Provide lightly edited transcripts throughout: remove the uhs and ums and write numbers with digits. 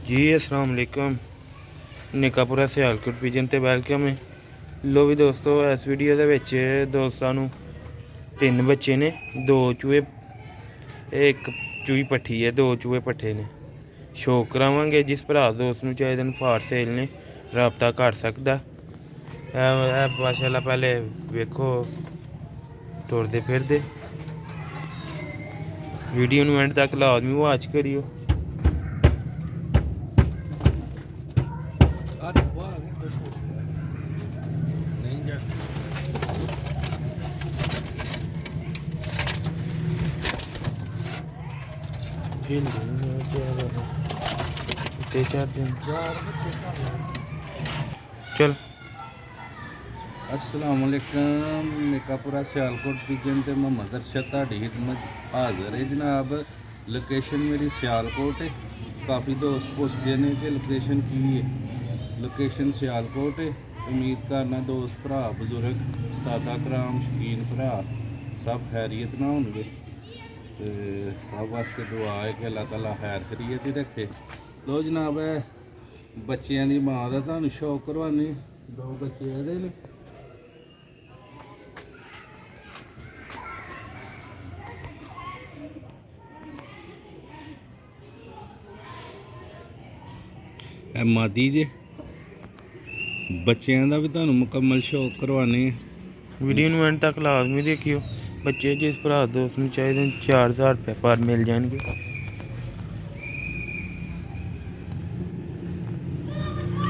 जी अस्सलाम वालेकुम। निकापुरा सियालकोट पिजन ते वेलकम है। लो भी दोस्तों, इस वीडियो दे विच दोस्तां नूं 3 बच्चे ने, 2 चूहे, एक चूही पट्ठी है, 2 चूहे पट्ठे ने। शौक करावांगे। जिस भरा दोस्त नूं चाहिदे ने फार सेल ने, राबता कर सकदा। माशाअल्लाह पहले वेखो टुरदे फिरदे। वीडियो नूं एंड तक लाजमी वॉच करियो। चल अस्सलाम वालेकुम। निकापुरा सियालकोट पिजन ते मोहम्मद अरशद तुहाडी खिदमत हाज़र है जनाब। लोकेशन मेरी सियालकोट है। काफ़ी दोस्त पुछदे ने कि लोकेशन की है। लोकेशन सियालकोट है। उम्मीद करना दोस्त भरा बजुर्ग उस्तादा कराम शकीन भरा सब खैरियत ना होंगे तो सब वास्ते दुआ है कि अल्लाह ताला खैर खैरियत ही रखे। लो जनाब, बच्चों की माँ का तुहानू शौक करवाने। 2 बच्चे ਇਹਦੇ ਨੇ। मादी जे बच्चों का भी तुहानू मुकम्मल शौक करवाने। वीडियो नूं एंड तक लाजमी देखियो। बच्चे जिस भरा दोस्त नूं चाहिदे 4000 रुपये पर मिल जाएंगे।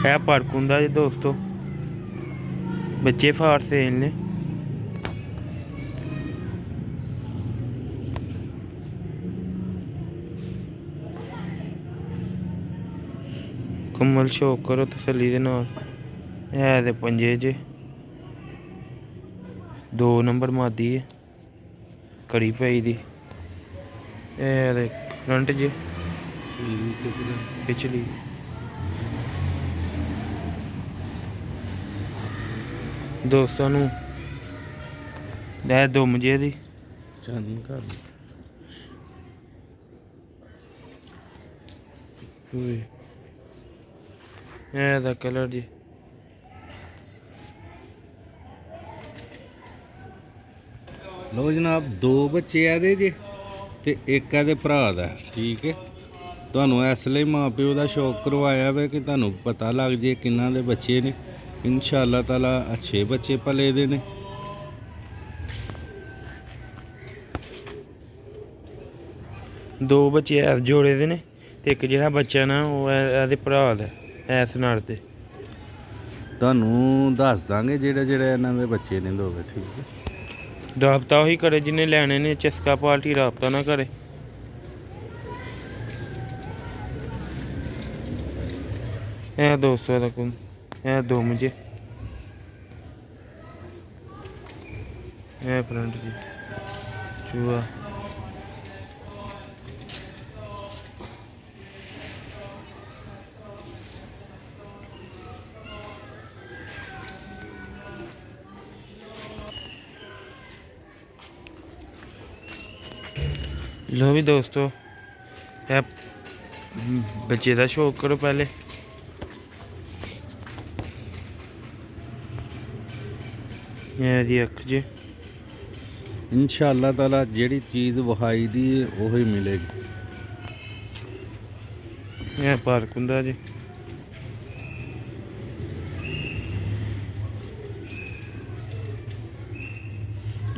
है फर्क हुंदा जी दोस्तों, बच्चे फार सेल ने। मुकम्मल शौक करो तसल्ली दे नाल। है ते पंजे च 2 नंबर मादी है, कड़ी पाई दी। है ते फ्रंट च पिछली। दोस्तां नूं लै दुम जे दी चंद कर ਇਹਦਾ ਕਲਰ ਜੀ ਲੋ ਜਨਾਬ, 2 ਬੱਚੇ ਇਹਦੇ ਜੇ ਤੇ ਇੱਕ ਇਹਦੇ ਭਰਾ ਦਾ। ਠੀਕ ਹੈ, ਤੁਹਾਨੂੰ ਇਸ ਲਈ ਮਾਂ ਪਿਓ ਦਾ ਸ਼ੌਕ ਕਰਵਾਇਆ ਵੇ ਕਿ ਤੁਹਾਨੂੰ ਪਤਾ ਲੱਗ ਜੇ ਕਿੰਨਾਂ ਦੇ ਬੱਚੇ ਨੇ। ਇਨਸ਼ਾਅੱਲਾ ਤਾਲਾ ਅੱਛੇ ਬੱਚੇ ਪਲੇ ਦੇ ਨੇ। ਦੋ ਬੱਚੇ ਐਸ ਜੋੜੇ ਦੇ ਨੇ ਤੇ ਇੱਕ ਜਿਹੜਾ ਬੱਚਾ ਨਾ ਉਹ ਇਹਦੇ ਭਰਾ ਦਾ ਐਸ ਨਾਲ ਤੇ ਤੁਹਾਨੂੰ ਦੱਸ ਦਾਂਗੇ ਜਿਹੜੇ ਇਹਨਾਂ ਦੇ ਬੱਚੇ ਨੇ ਦੋਵੇਂ। ਠੀਕ ਹੈ, ਰਾਬਤਾ ਉਹੀ ਕਰੇ ਜਿਹਨੇ ਲੈਣੇ ਨੇ। ਚਸਕਾ ਪਾਰਟੀ ਰਾਬਤਾ ਨਾ ਕਰੇ। ਇਹ 200 ਦਾ ਕੋਲ ਇਹ 2 ਮੁਝੇ ਇਹ ਫਰੰਟ ਜੀ ਚੂਆ। लो भी दोस्तों, बच्चे का शौक करो पहले। मेरी अख च इंशाअल्लाह ताला जेड़ी चीज़ वहाई दी वही मिलेगी। यह पार्क हुंदा जी।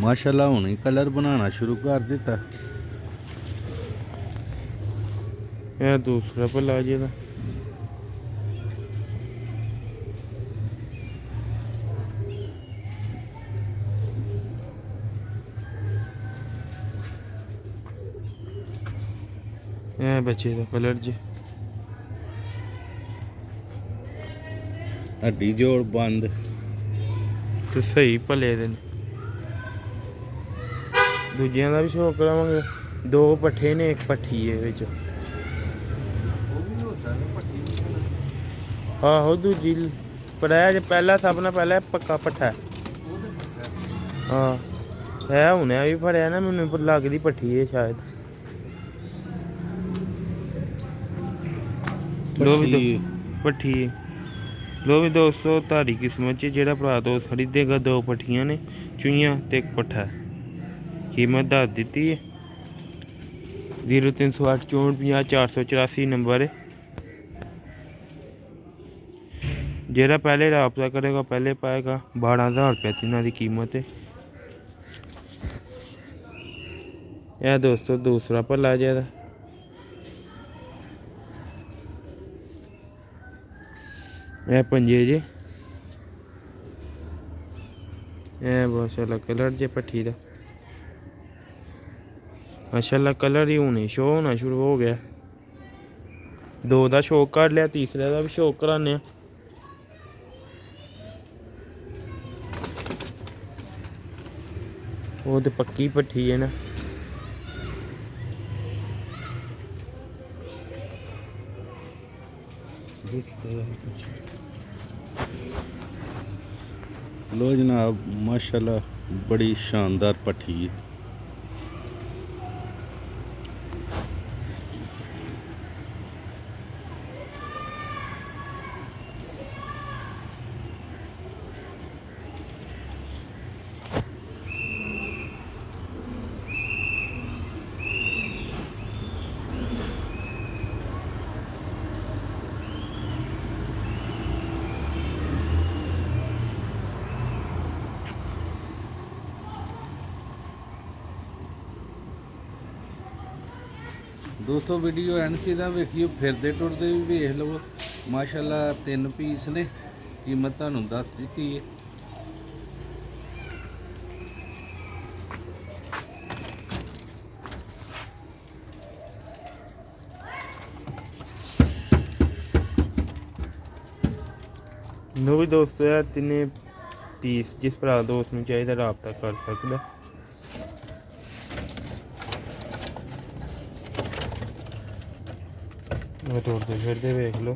माशाअल्लाह हुणे कलर बनाना शुरू कर दिता। यह दूसरा भला जी दा यह बच्चे का कलर जी। हड्डी जोड़ बंद तो सही भले दे दूजियां दा भी शौक करावांगे। 2 पट्ठे ने, एक पट्ठी है विच। आहो दूजी पर पहला सब ना पहले पक्का पट्ठा है। हाँ है हुणे भी फड़िया ना, मैनू लगदी पट्ठी है शायद। ਲੋ ਵੀ ਪੱਠੀ ਪੱਠੀ ਲੋ ਵੀ ਦੋਸਤੋ, ਤੁਹਾਡੀ ਕਿਸਮਤ 'ਚ ਜਿਹੜਾ ਭਰਾ ਦੋਸਤ ਖਰੀਦੇਗਾ 2 ਪੱਠੀਆਂ ਨੇ ਚੂਹੀਆਂ ਤੇ 1 ਪੱਠਾ। ਕੀਮਤ ਦੱਸ ਦਿੱਤੀ ਹੈ। 0308 54 484 ਨੰਬਰ ਹੈ। ਜਿਹੜਾ ਪਹਿਲੇ ਰਾਬਤਾ ਕਰੇਗਾ ਪਹਿਲੇ ਪਾਏਗਾ। 12,000 ਰੁਪਏ ਤਿੰਨਾਂ ਦੀ ਕੀਮਤ ਹੈ। ਇਹ ਦੋਸਤੋ ਦੂਸਰਾ ਭੱਲਾ ਜਿਹਾ ਇਹ ਪੰਜੇ ਜੇ, ਇਹ ਮਾਸ਼ਾਅੱਲਾ ਕਲਰ ਜੇ ਪੱਠੀ ਦਾ, ਮਾਸ਼ਾਅੱਲਾ ਕਲਰ ਹੀ ਹੁਣੇ ਸ਼ੋ ਹੋਣਾ ਸ਼ੁਰੂ ਹੋ ਗਿਆ। 2 ਦਾ ਸ਼ੌਕ ਕਰ ਲਿਆ, ਤੀਸਰੇ ਦਾ ਵੀ ਸ਼ੌਕ ਕਰਾਨੇ ਆ। ਉਹ ਤੇ ਪੱਕੀ ਪੱਠੀ ਹੈ ਨਾ। लो जनाब, माशाल्लाह बड़ी शानदार पट्ठी है। दोस्तों वीडियो एंड सीधा वेखियो, फिरदे टुरदे भी वेख लवो। माशाल्लाह 3 पीस ने, कीमत तुहानू दस दित्ती है। लो भी दोस्तों यार तिने पीस जिस भरा दोस्त में चाहिए राबता कर सकता। टुरदे फिरदे वेख लो।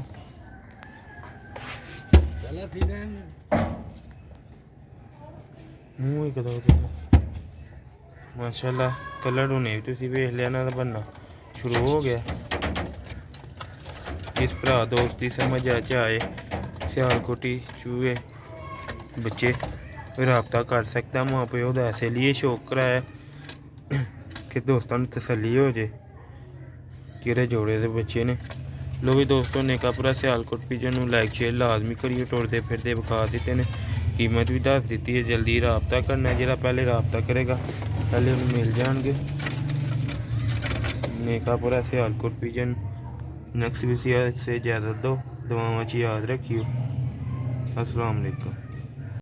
मूँह एक दो माशाल्लाह कलर हुने भी तुसी वेख लिया ना बनना शुरू हो गया। जिस भरा दोस्त की समझ आए सियालकोटी चूहे बच्चे राबता कर सकता। माँ प्यो का ऐसे लिए शौक कराया कि दोस्तों ने तसल्ली हो जाए कि जोड़े के बच्चे ने। लो भी दोस्तों नेकापुरा सियालकोट पिजन लाइक शेयर लाजमी करिए। टुरदे फिरदे विखा दिते ने, कीमत भी दस दी है। जल्दी राबता करना है, जो पहले राबता करेगा पहले उन्हें मिल जाएंगे। नेकापुरा सियालकोट पिजन। नेक्स्ट वीडियो से इजाज़त दो, दुआओं याद रखियो। अस्सलाम वालेकुम।